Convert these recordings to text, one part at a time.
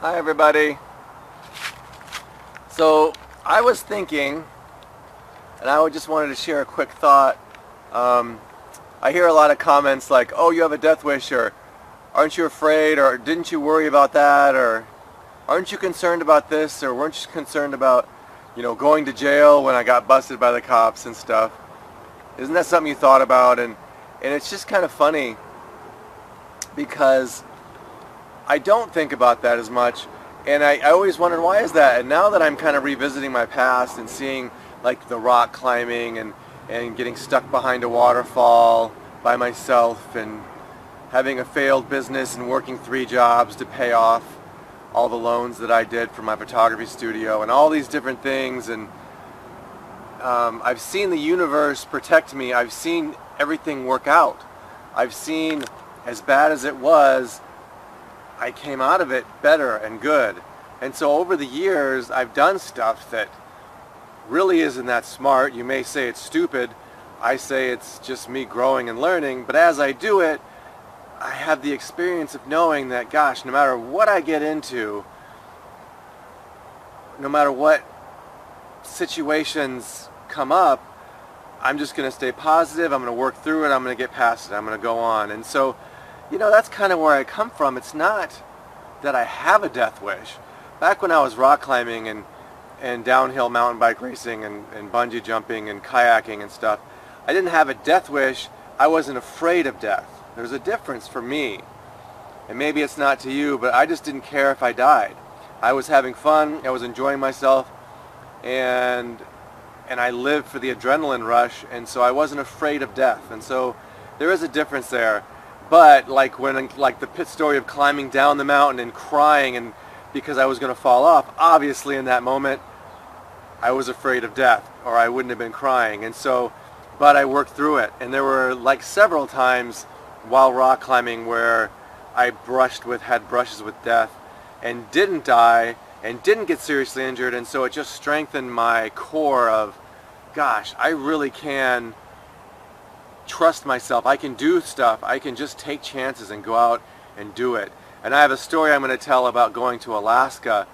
Hi everybody. So I was thinking, and I just wanted to share a quick thought. I hear a lot of comments like, oh, you have a death wish, or aren't you afraid, or didn't you worry about that, or aren't you concerned about this, or weren't you concerned about, going to jail when I got busted by the cops and stuff. Isn't that something you thought about? And it's just kind of funny because I don't think about that as much, and I always wondered, why is that? And now that I'm kind of revisiting my past and seeing like the rock climbing and getting stuck behind a waterfall by myself and having a failed business and working 3 jobs to pay off all the loans that I did for my photography studio and all these different things, and I've seen the universe protect me. I've seen everything work out. I've seen, as bad as it was, I came out of it better and good. And so over the years, I've done stuff that really isn't that smart. You may say it's stupid. I say it's just me growing and learning. But as I do it, I have the experience of knowing that, gosh, no matter what I get into, no matter what situations come up, I'm just going to stay positive. I'm going to work through it. I'm going to get past it. I'm going to go on. And so, that's kind of where I come from. It's not that I have a death wish. Back when I was rock climbing and downhill mountain bike racing and bungee jumping and kayaking and stuff, I didn't have a death wish. I wasn't afraid of death. There's a difference for me. And maybe it's not to you, but I just didn't care if I died. I was having fun. I was enjoying myself. And I lived for the adrenaline rush, and so I wasn't afraid of death. And so there is a difference there. But like the pit story of climbing down the mountain and crying and because I was going to fall off, obviously in that moment I was afraid of death, or I wouldn't have been crying. And so, but I worked through it. And there were like several times while rock climbing where I had brushes with death and didn't die and didn't get seriously injured. And so it just strengthened my core of, gosh, I really can trust myself. I can do stuff. I can just take chances and go out and do it. And I have a story I'm going to tell about going to Alaska.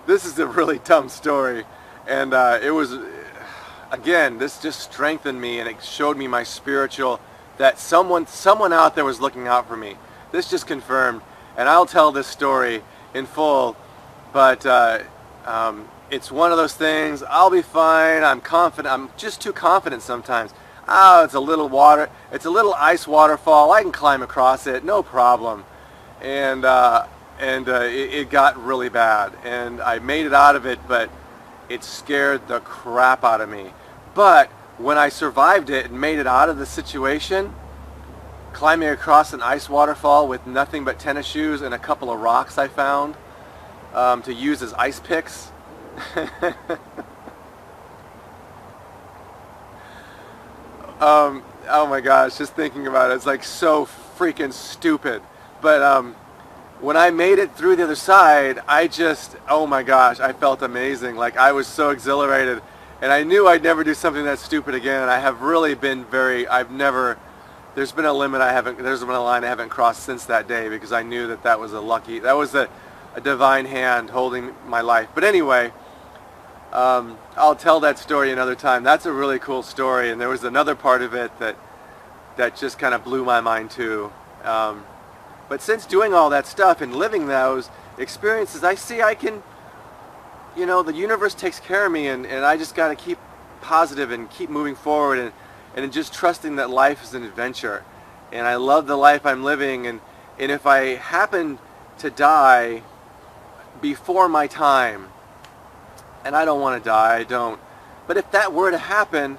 This is a really dumb story. And it was, again, this just strengthened me, and it showed me my spiritual, that someone out there was looking out for me. This just confirmed. And I'll tell this story in full, but it's one of those things. I'll be fine. I'm confident. I'm just too confident sometimes. It's a little ice waterfall. I can climb across it, no problem. And it got really bad, and I made it out of it, but it scared the crap out of me. But when I survived it and made it out of the situation, climbing across an ice waterfall with nothing but tennis shoes and a couple of rocks I found to use as ice picks. Oh my gosh, just thinking about it, it's like so freaking stupid. But when I made it through the other side, oh my gosh, I felt amazing. Like, I was so exhilarated, and I knew I'd never do something that stupid again. And I have really been there's been a line I haven't crossed since that day, because I knew that was a divine hand holding my life. But anyway, I'll tell that story another time. That's a really cool story, and there was another part of it that just kind of blew my mind too. But since doing all that stuff and living those experiences, I see I can, the universe takes care of me, and I just got to keep positive and keep moving forward, and just trusting that life is an adventure. And I love the life I'm living, and if I happen to die before my time, and I don't want to die, I don't, but if that were to happen,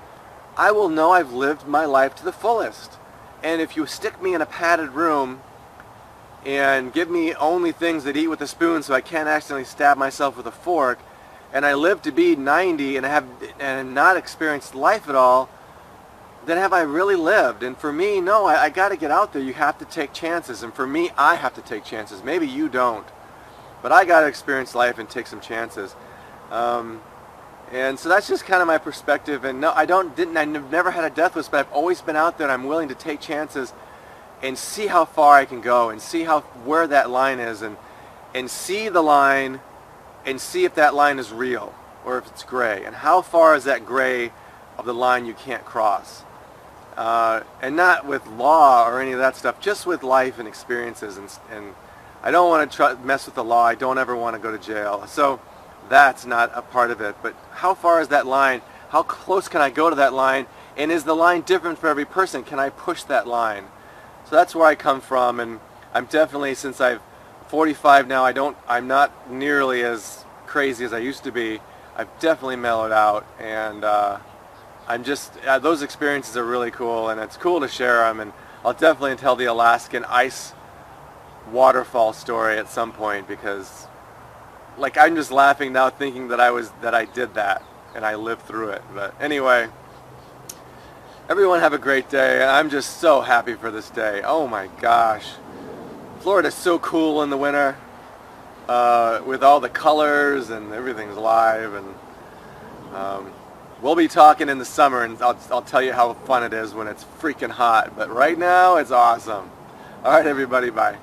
I will know I've lived my life to the fullest. And if you stick me in a padded room and give me only things that eat with a spoon so I can't accidentally stab myself with a fork, and I live to be 90 and not experienced life at all, then have I really lived? And for me, no, I got to get out there. You have to take chances. And for me, I have to take chances. Maybe you don't. But I got to experience life and take some chances. And so that's just kind of my perspective. And no, I've never had a death wish, but I've always been out there and I'm willing to take chances and see how far I can go and see where that line is and see the line and see if that line is real or if it's gray. And how far is that gray of the line you can't cross? And not with law or any of that stuff, just with life and experiences. And I don't want to mess with the law. I don't ever want to go to jail. So that's not a part of it. But how far is that line? How close can I go to that line? And is the line different for every person? Can I push that line? So that's where I come from. And I'm definitely, since I'm 45 now, I'm not nearly as crazy as I used to be. I've definitely mellowed out, and I'm just, those experiences are really cool, and it's cool to share them. And I'll definitely tell the Alaskan ice waterfall story at some point, because like I'm just laughing now thinking that I did that and I lived through it. But anyway, everyone have a great day. I'm just so happy for this day. Oh my gosh, Florida's so cool in the winter, with all the colors and everything's live. And we'll be talking in the summer, and I'll tell you how fun it is when it's freaking hot. But right now it's awesome. All right, everybody, bye.